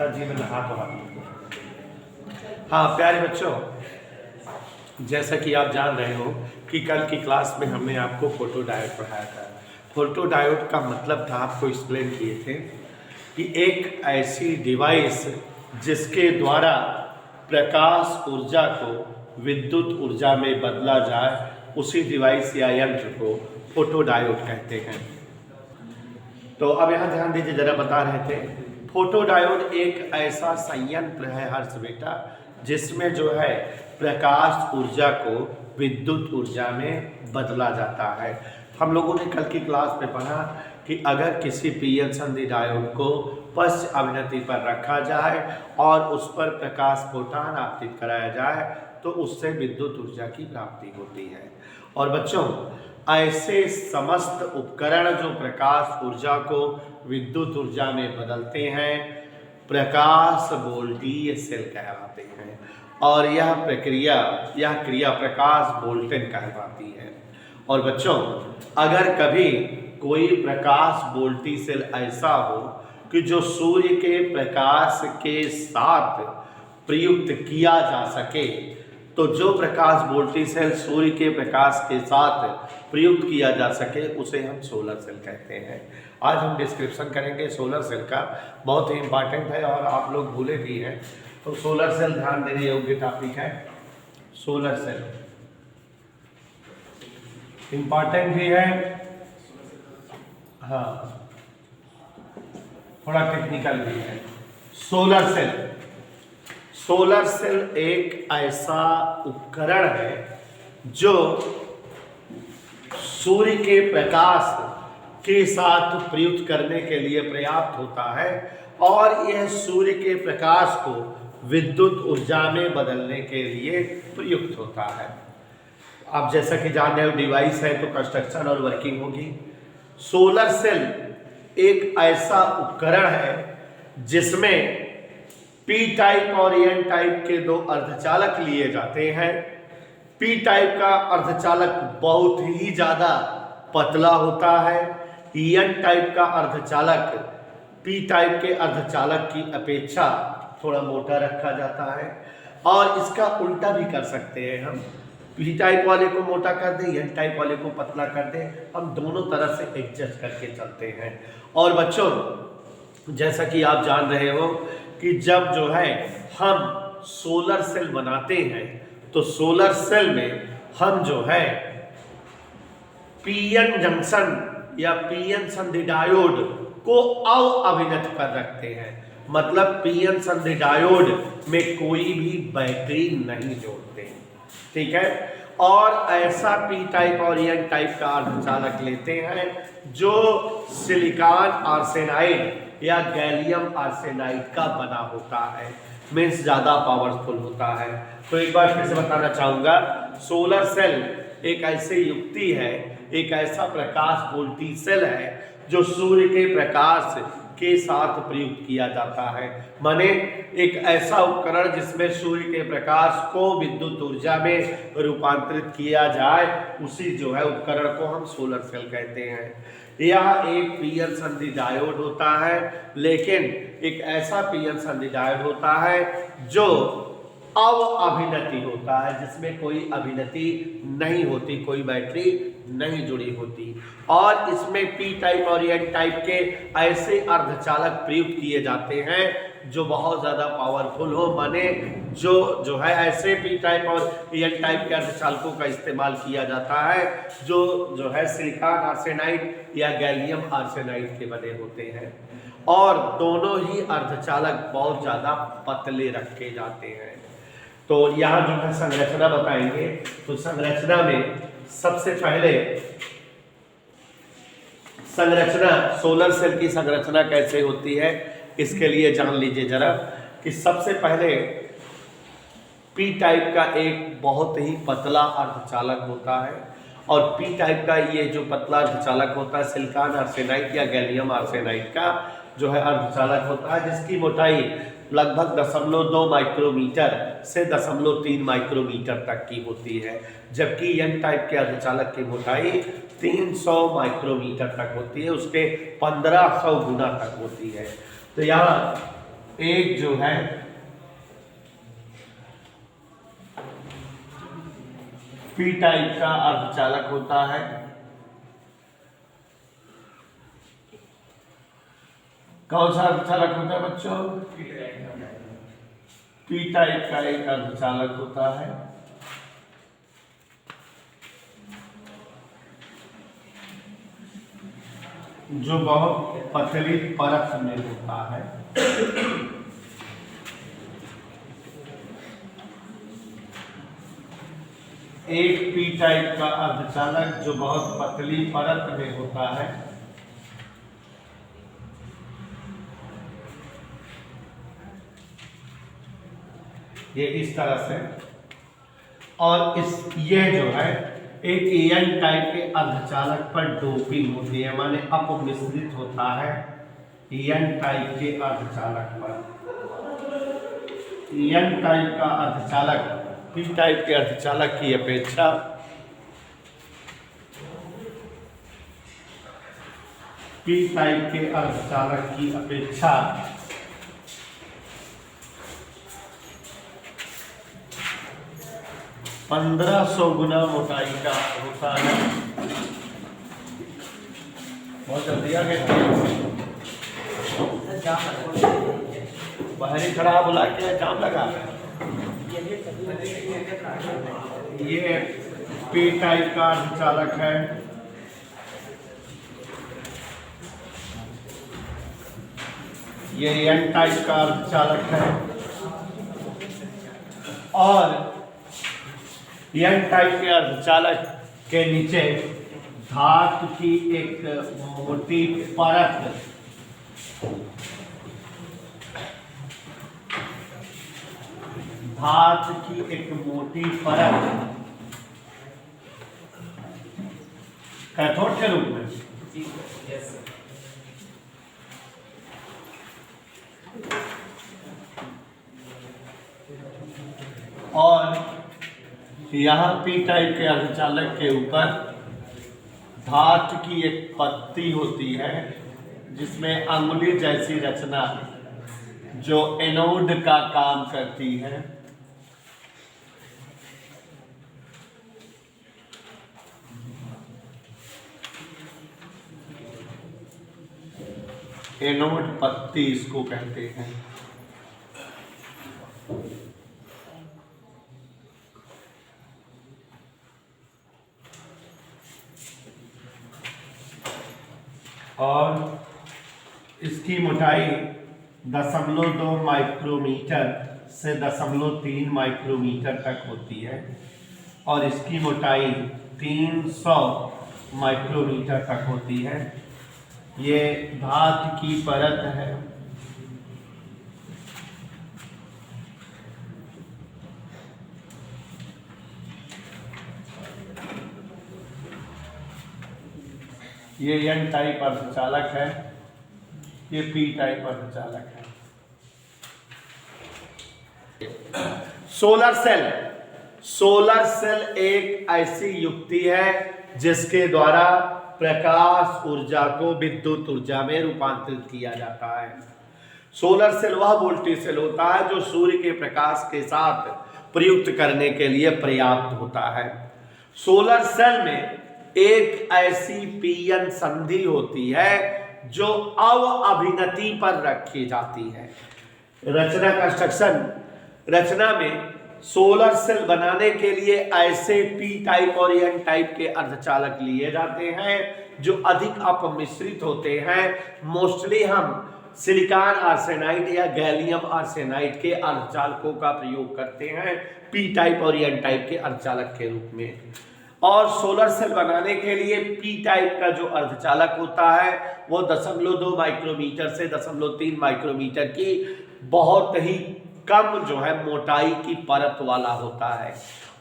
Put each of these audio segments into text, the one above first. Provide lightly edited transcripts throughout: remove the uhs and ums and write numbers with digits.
Sir जी मैं नहा तो हाँ प्यारे बच्चों, जैसा कि आप जान रहे हो कि कल की क्लास में हमने आपको फोटो डायोड पढ़ाया था। फोटो डायोड का मतलब था, आपको एक्सप्लेन किए थे कि एक ऐसी डिवाइस जिसके द्वारा प्रकाश ऊर्जा को विद्युत ऊर्जा में बदला जाए, उसी डिवाइस या यंत्र को फोटो डायोड कहते हैं। तो अब यहाँ ध्यान दीजिए, जरा बता रहे थे फोटो डायोड एक ऐसा संयंत्र है हर्ष बेटा, जिसमें जो है प्रकाश ऊर्जा को विद्युत ऊर्जा में बदला जाता है। हम लोगों ने कल की क्लास में पढ़ा कि अगर किसी पीएन संधि डायोड को पश्च अवनति पर रखा जाए और उस पर प्रकाश फोटान आपतित कराया जाए तो उससे विद्युत ऊर्जा की प्राप्ति होती है। और बच्चों, ऐसे समस्त उपकरण जो प्रकाश ऊर्जा को विद्युत ऊर्जा में बदलते हैं प्रकाश वोल्टीय सेल कहलाते हैं, और यह क्रिया प्रकाश वोल्टेज कहलाती है। और बच्चों, अगर कभी कोई प्रकाश वोल्टी सेल ऐसा हो कि जो सूर्य के प्रकाश के साथ प्रयुक्त किया जा सके, तो जो प्रकाश वोल्टी सेल सूर्य के प्रकाश के साथ प्रयुक्त किया जा सके उसे हम सोलर सेल कहते हैं। आज हम डिस्क्रिप्शन करेंगे सोलर सेल का, बहुत ही इंपॉर्टेंट है और आप लोग भूले भी हैं। तो सोलर सेल ध्यान देने योग्य टॉपिक है। सोलर सेल इंपॉर्टेंट भी है, हाँ थोड़ा टेक्निकल भी है। सोलर सेल एक ऐसा उपकरण है जो सूर्य के प्रकाश के साथ प्रयुक्त करने के लिए पर्याप्त होता है, और यह सूर्य के प्रकाश को विद्युत ऊर्जा में बदलने के लिए प्रयुक्त होता है। आप जैसा कि जान रहे हो डिवाइस है तो कंस्ट्रक्शन और वर्किंग होगी। सोलर सेल एक ऐसा उपकरण है जिसमें पी टाइप और एन टाइप के दो अर्धचालक लिए जाते हैं। पी टाइप का अर्धचालक बहुत ही ज्यादा पतला होता है, एन टाइप का अर्धचालक पी टाइप के अर्धचालक की अपेक्षा थोड़ा मोटा रखा जाता है। और इसका उल्टा भी कर सकते हैं, हम पी टाइप वाले को मोटा कर दें, एन टाइप वाले को पतला कर दें, हम दोनों तरह से एडजस्ट करके चलते हैं। और बच्चों, जैसा कि आप जान रहे हो कि जब जो है हम सोलर सेल बनाते हैं तो सोलर सेल में हम जो है पीएन जंक्शन या पीएन संधि डायोड को अविनत पर रखते हैं। मतलब पीएन संधि डायोड में कोई भी बैटरी नहीं जोड़ते, ठीक है। और ऐसा पी टाइप और एन टाइप का अर्धचालक लेते हैं जो सिलिकॉन आर्सेनाइड या गैलियम आर्सेनाइड का बना होता है, मीन्स ज़्यादा पावरफुल होता है। तो एक बार फिर से बताना चाहूँगा, सोलर सेल एक ऐसी युक्ति है, एक ऐसा प्रकाश वोल्टी सेल है जो सूर्य के प्रकाश के साथ प्रयुक्त किया जाता है। माने एक ऐसा उपकरण जिसमें सूर्य के प्रकाश को विद्युत ऊर्जा में रूपांतरित किया जाए, उसी जो है उपकरण को हम सोलर सेल कहते हैं। यह एक पीएन संधि डायोड होता है, लेकिन एक ऐसा पीएन संधि डायोड होता है जो अविनति होता है, जिसमें कोई अभिनति नहीं होती, कोई बैटरी नहीं जुड़ी होती। और इसमें पी टाइप और एन टाइप के ऐसे अर्धचालक प्रयुक्त किए जाते हैं जो बहुत ज़्यादा पावरफुल हो। माने जो है ऐसे पी टाइप और एन टाइप के अर्धचालकों का इस्तेमाल किया जाता है जो है सिलिकॉन आर्सेनाइड या गैलियम आर्सेनाइड के बने होते हैं। और दोनों ही अर्धचालक बहुत ज़्यादा पतले रखे जाते हैं। तो यहाँ जो है संरचना बताएंगे, तो संरचना में सबसे पहले सोलर सेल की संरचना कैसे होती है, इसके लिए जान लीजिए जरा कि सबसे पहले पी टाइप का एक बहुत ही पतला अर्धचालक होता है, और पी टाइप का ये जो पतला अर्धचालक होता है सिलिकॉन आर्सेनाइड या गैलियम आर्सेनाइड का जो है अर्धचालक होता है, जिसकी मोटाई लगभग 0.2 माइक्रोमीटर से 0.3 माइक्रोमीटर तक की होती है, जबकि एन टाइप के अर्धचालक की मोटाई 300 माइक्रोमीटर तक होती है, उसके 1500 गुना तक होती है। तो यहाँ एक जो है पी टाइप का अर्धचालक होता है, कौन सा अर्धचालक होता है बच्चों? पी टाइप का एक अर्धचालक होता है जो बहुत पतली परत में होता है। एक पी टाइप का अर्धचालक जो बहुत पतली परत में होता है, ये इस तरह से, और ये जो है एक एन टाइप के अर्धचालक पर डोपिंग होती है, माने अपमिश्रित होता है एन टाइप के अर्धचालक पर। एन टाइप का अर्धचालक पी टाइप के अर्धचालक की अपेक्षा पी टाइप के अर्धचालक की अपेक्षा 1500 गुना मोटाई का होता है। बहुत जल्दी आ गया, बाहरी खड़ा बुला के जाम लगा। ये पी टाइप का अर्धचालक है, ये एन टाइप का अर्धचालक है, और एन टाइप के अर्धचालक के नीचे धातु की एक मोटी परत, धातु की एक मोटी परत कैथोड के रूप में और यहाँ पी टाइप के अर्धचालक के ऊपर धातु की एक पत्ती होती है जिसमें अंगुली जैसी रचना जो एनोड का काम करती है। एनोड पत्ती इसको कहते हैं। और इसकी मोटाई 0.2 माइक्रोमीटर से 0.3 माइक्रोमीटर तक होती है और इसकी मोटाई 300 माइक्रोमीटर तक होती है। ये धातु की परत है। ये एन टाइप अर्धचालक है, ये पी टाइप अर्धचालक है। सोलर सेल, सोलर सेल एक ऐसी युक्ति है जिसके द्वारा प्रकाश ऊर्जा को विद्युत ऊर्जा में रूपांतरित किया जाता है। सोलर सेल वह वोल्टेज सेल होता है जो सूर्य के प्रकाश के साथ प्रयुक्त करने के लिए पर्याप्त होता है। सोलर सेल में एक ऐसी पीएन संधि होती है जो अवअभिनति पर रखी जाती है। रचना कंस्ट्रक्शन, रचना में सोलर सेल बनाने के लिए ऐसे पी टाइप और एन टाइप के अर्धचालक लिए जाते हैं जो अधिक अपमिश्रित होते हैं। मोस्टली हम सिलिकॉन आर्सेनाइड या गैलियम आर्सेनाइड के अर्धचालकों का प्रयोग करते हैं पी टाइप और एन टाइप के अर्धचालक के रूप में। और सोलर सेल बनाने के लिए पी टाइप का जो अर्धचालक होता है वो 0.2 माइक्रोमीटर से 0.3 माइक्रोमीटर की बहुत ही कम जो है मोटाई की परत वाला होता है।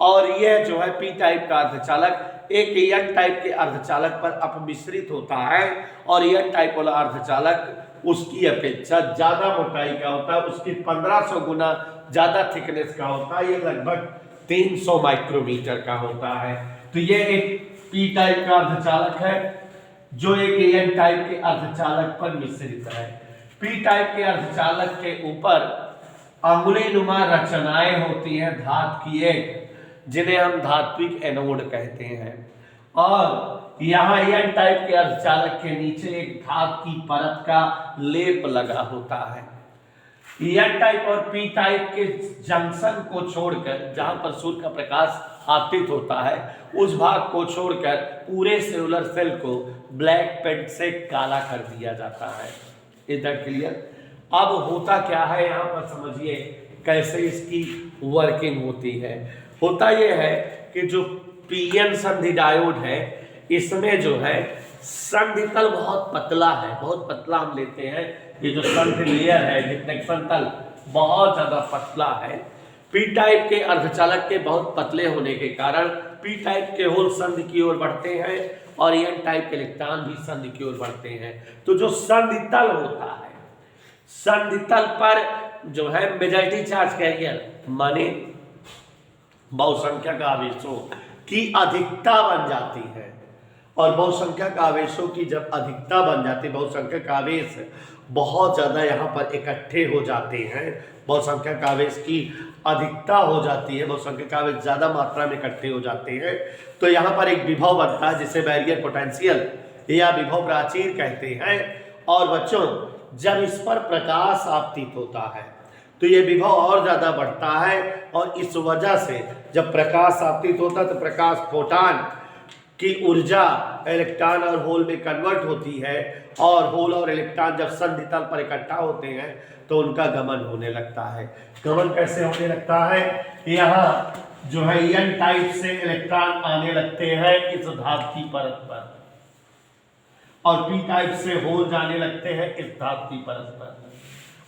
और यह जो है पी टाइप का अर्धचालक एक एन टाइप के अर्धचालक पर अपमिश्रित होता है और एन टाइप वाला अर्धचालक उसकी अपेक्षा ज्यादा मोटाई का होता है, उसकी 1500 गुना ज्यादा थिकनेस का होता है। ये लगभग 300 माइक्रोमीटर का होता है। तो ये एक पी टाइप का अर्धचालक है जो एक एन टाइप के अर्धचालक पर मिश्रित है। पी टाइप के अर्धचालक के ऊपर अंगुली नुमा रचनाएं होती हैं धातु की एक, जिन्हें हम धात्विक एनोड कहते हैं। और यहाँ एन टाइप के अर्धचालक के नीचे एक धातु की परत का लेप लगा होता है। एन टाइप और पी टाइप के जंक्शन को छोड़कर, जहां पर सूर्य का प्रकाश आपतित होता है, उस भाग को छोड़कर पूरे सेलुलर सेल को ब्लैक पेंट से काला कर दिया जाता है। इधर क्लियर। अब होता क्या है यहाँ पर समझिए कैसे इसकी वर्किंग होती है। होता यह है कि जो पीएन संधि डायोड है, इसमें जो है संधि तल बहुत पतला है, बहुत पतला हम लेते हैं। ये जो संधि लेयर है, डिफ्लेक्शन तल बहुत ज्यादा पतला है। पी टाइप के अर्धचालक के बहुत पतले होने के कारण पी टाइप के होल संधि की ओर बढ़ते हैं और एन टाइप के इलेक्ट्रॉन भी संधि की ओर बढ़ते हैं। तो जो संधि तल होता है, संधि तल पर जो है मेजॉरिटी चार्ज कैरियर माने बहुसंख्यक आवेशों की अधिकता बन जाती है। और बहुसंख्यक आवेशों की जब अधिकता बन जाती है, बहुसंख्यक आवेश बहुत ज़्यादा यहाँ पर इकट्ठे हो जाते हैं, बहुसंख्यक आवेश की अधिकता हो जाती है, बहुसंख्यक आवेश ज़्यादा मात्रा में इकट्ठे हो जाते हैं, तो यहाँ पर एक विभव बनता है जिसे बैरियर पोटेंशियल या विभव प्राचीर कहते हैं। और बच्चों जब इस पर प्रकाश आपतित होता है तो ये विभव और ज़्यादा बढ़ता है, और इस वजह से जब प्रकाश आपतित होता है तो प्रकाश फोटान की ऊर्जा इलेक्ट्रॉन और होल में कन्वर्ट होती है, और होल और इलेक्ट्रॉन जब संधि तल पर इकट्ठा होते हैं तो उनका गमन होने लगता है। गमन कैसे होने लगता है? यहाँ जो है एन टाइप से इलेक्ट्रॉन आने लगते हैं इस धातु की परत पर, और पी टाइप से होल जाने लगते हैं इस धातु की परत पर।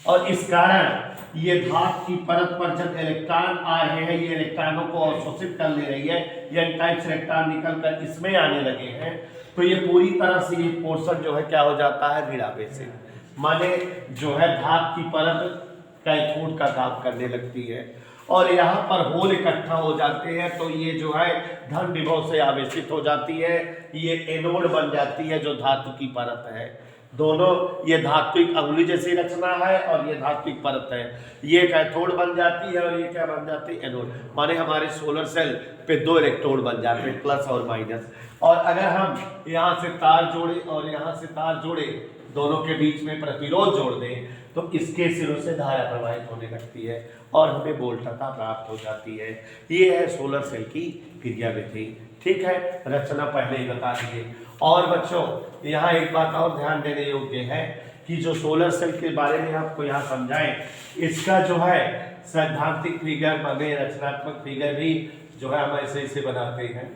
और इस कारण ये धातु की परत पर जब इलेक्ट्रॉन आ रहे हैं, ये इलेक्ट्रॉनों को अवशोषित कर ले रही है, एन टाइप से इलेक्ट्रॉन निकल कर इसमें आने लगे हैं, तो ये पूरी तरह से ये पोर्शन जो है क्या हो जाता है? ऋणावेशित, माने जो है धातु की परत कैथोड का काम करने लगती है, और यहाँ पर होल इकट्ठा हो जाते हैं, तो ये जो है धन विभव से आवेशित हो जाती है, ये एनोड बन जाती है जो धातु की परत है। दोनों, ये धात्विक अंगुली जैसी रचना है और ये धात्विक परत है, ये कैथोड बन जाती है और ये क्या बन जाती है? एनोड। माने हमारे सोलर सेल पे दो इलेक्ट्रोड बन जाते हैं, प्लस और माइनस। और अगर हम यहाँ से तार जोड़े और यहाँ से तार जोड़े, दोनों के बीच में प्रतिरोध जोड़ दें, तो इसके सिरों से धारा प्रवाहित होने लगती है और हमें वोल्टता प्राप्त हो जाती है। ये है सोलर सेल की क्रियाविधि। ठीक है, रचना पहले ही बता दिए। और बच्चों यहाँ एक बात और ध्यान देने योग्य है कि जो सोलर सेल के बारे में आपको यहाँ समझाएं, इसका जो है सैद्धांतिक फिगर माने रचनात्मक फिगर भी जो है हम ऐसे ऐसे बनाते हैं।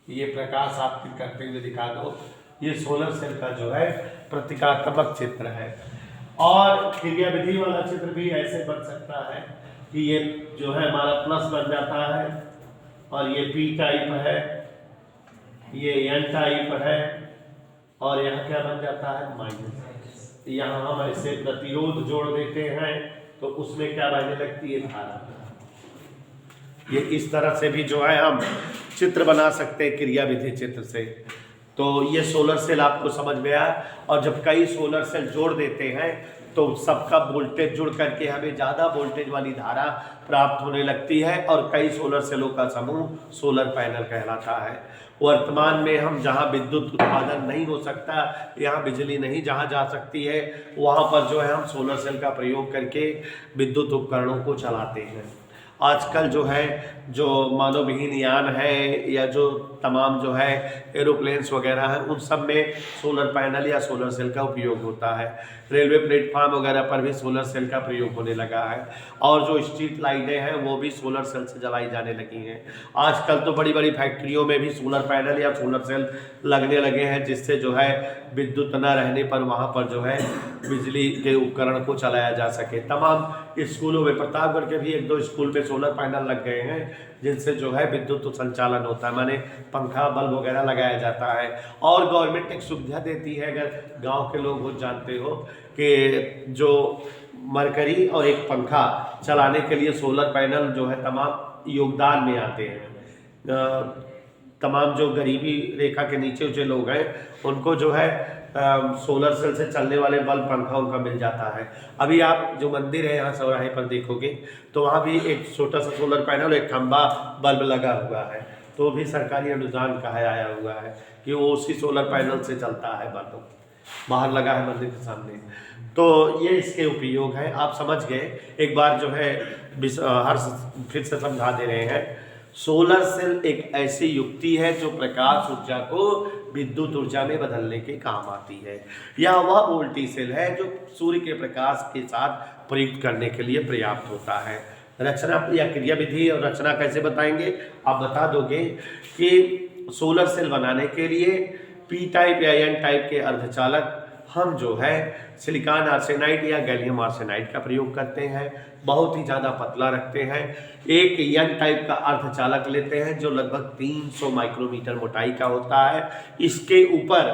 ये प्रकाश आपतित करते हुए दिखा दो, ये सोलर सेल का जो है प्रतीकात्मक चित्र है। और क्रियाविधि वाला चित्र भी ऐसे बन सकता है कि ये जो है हमारा प्लस बन जाता है, और ये पी टाइप है, ये एन टाइप है, और यहाँ क्या बन जाता है? माइनस। यहाँ हम ऐसे प्रतिरोध जोड़ देते हैं तो उसमें क्या बहने लगती है? धारा। ये इस तरह से भी जो है हम चित्र बना सकते हैं क्रियाविधि चित्र से। तो ये सोलर सेल आपको समझ में आया। और जब कई सोलर सेल जोड़ देते हैं तो सबका वोल्टेज जुड़ करके हमें ज़्यादा वोल्टेज वाली धारा प्राप्त होने लगती है, और कई सोलर सेलों का समूह सोलर पैनल कहलाता है। वर्तमान में हम जहाँ विद्युत उत्पादन नहीं हो सकता, यहाँ बिजली नहीं जहाँ जा सकती है, वहाँ पर जो है हम सोलर सेल का प्रयोग करके विद्युत उपकरणों को चलाते हैं। आजकल जो है जो मानवविहीन यान है या जो तमाम जो है एरोप्लेन्स वगैरह है, उन सब में सोलर पैनल या सोलर सेल का उपयोग होता है। रेलवे प्लेटफार्म वगैरह पर भी सोलर सेल का प्रयोग होने लगा है, और जो स्ट्रीट लाइटें हैं वो भी सोलर सेल से जलाई जाने लगी हैं। आजकल तो बड़ी बड़ी फैक्ट्रियों में भी सोलर पैनल या सोलर सेल लगने लगे हैं, जिससे जो है विद्युत न रहने पर वहाँ पर जो है बिजली के उपकरण को चलाया जा सके। तमाम स्कूलों में, प्रतापगढ़ के भी एक दो स्कूल में सोलर पैनल लग गए हैं, जिनसे जो है विद्युत संचालन होता है, माने पंखा बल्ब वगैरह लगाया जाता है। और गवर्नमेंट एक सुविधा देती है, अगर गांव के लोग वो जानते हो, कि जो मरकरी और एक पंखा चलाने के लिए सोलर पैनल जो है तमाम योगदान में आते हैं। तमाम जो गरीबी रेखा के नीचे ऊंचे लोग हैं उनको जो है सोलर सेल से चलने वाले बल्ब पंखा उनका मिल जाता है। अभी आप जो मंदिर है यहाँ चौराहे पर देखोगे तो वहाँ भी एक छोटा सा सोलर पैनल, एक खंबा बल्ब लगा हुआ है, तो भी सरकारी अनुदान का है आया हुआ है कि वो उसी सोलर पैनल से चलता है बल्ब, बाहर लगा है मंदिर के सामने। तो ये इसके उपयोग है, आप समझ गए। एक बार जो है फिर से समझा दे रहे हैं। सोलर सेल एक ऐसी युक्ति है जो प्रकाश ऊर्जा को विद्युत ऊर्जा में बदलने के काम आती है। यह वह वोल्टेज सेल है जो सूर्य के प्रकाश के साथ प्रयुक्त करने के लिए पर्याप्त होता है। रचना या क्रियाविधि और रचना कैसे बताएंगे, आप बता दोगे कि सोलर सेल बनाने के लिए पी टाइप या एन टाइप के अर्धचालक हम जो है सिलिकॉन आर्सेनाइड या गैलियम आर्सेनाइड का प्रयोग करते हैं, बहुत ही ज़्यादा पतला रखते हैं। एक एन टाइप का अर्धचालक लेते हैं जो लगभग 300 माइक्रोमीटर मोटाई का होता है। इसके ऊपर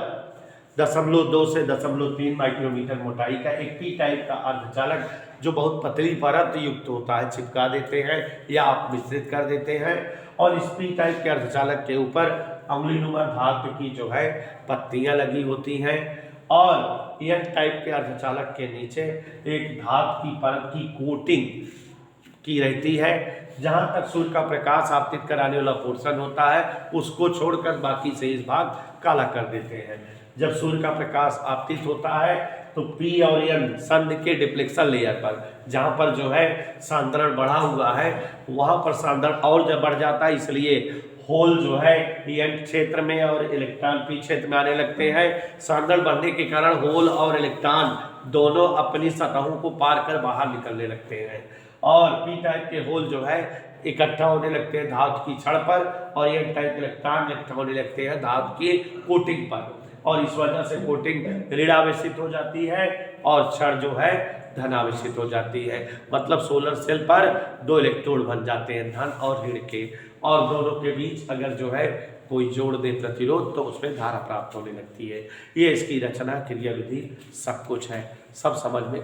0.2 से 0.3 माइक्रोमीटर मोटाई का एक पी टाइप का अर्धचालक जो बहुत पतली परत युक्त होता है चिपका देते हैं या आप मिश्रित कर देते हैं। और इस पी टाइप के अर्धचालक के ऊपर अंगुलीनुमा धातु की जो है पत्तियां लगी होती हैं और एन टाइप के अर्धचालक के नीचे एक धातु की परत की कोटिंग की रहती है। जहां तक सूर्य का प्रकाश आपतित कराने वाला पोर्शन होता है उसको छोड़कर बाकी शेष भाग काला कर देते हैं। जब सूर्य का प्रकाश आपतित होता है तो पी और एन सन के डिफ्लेक्शन लेयर पर, जहां पर जो है सांद्रण बढ़ा हुआ है वहां पर सांद्रण और जब बढ़ जाता है, इसलिए होल जो है एन क्षेत्र में और इलेक्ट्रॉन पी क्षेत्र में आने लगते हैं। सांद्रण बढ़ने के कारण होल और इलेक्ट्रॉन दोनों अपनी सतहों को पार कर बाहर निकलने लगते हैं और पी टाइप के होल जो है इकट्ठा होने लगते हैं धातु की छड़ पर और एन टाइप इलेक्ट्रॉन इकट्ठा होने लगते हैं धातु की कोटिंग पर, और इस वजह से कोटिंग ऋणावेशित हो जाती है और छड़ जो है धनावेशित हो जाती है। मतलब सोलर सेल पर 2 इलेक्ट्रोड बन जाते हैं, धन और ऋण के, और दोनों के बीच अगर जो है कोई जोड़ दे प्रतिरोध तो उसमें धारा प्राप्त होने लगती है। ये इसकी रचना, क्रियाविधि सब कुछ है, सब समझ में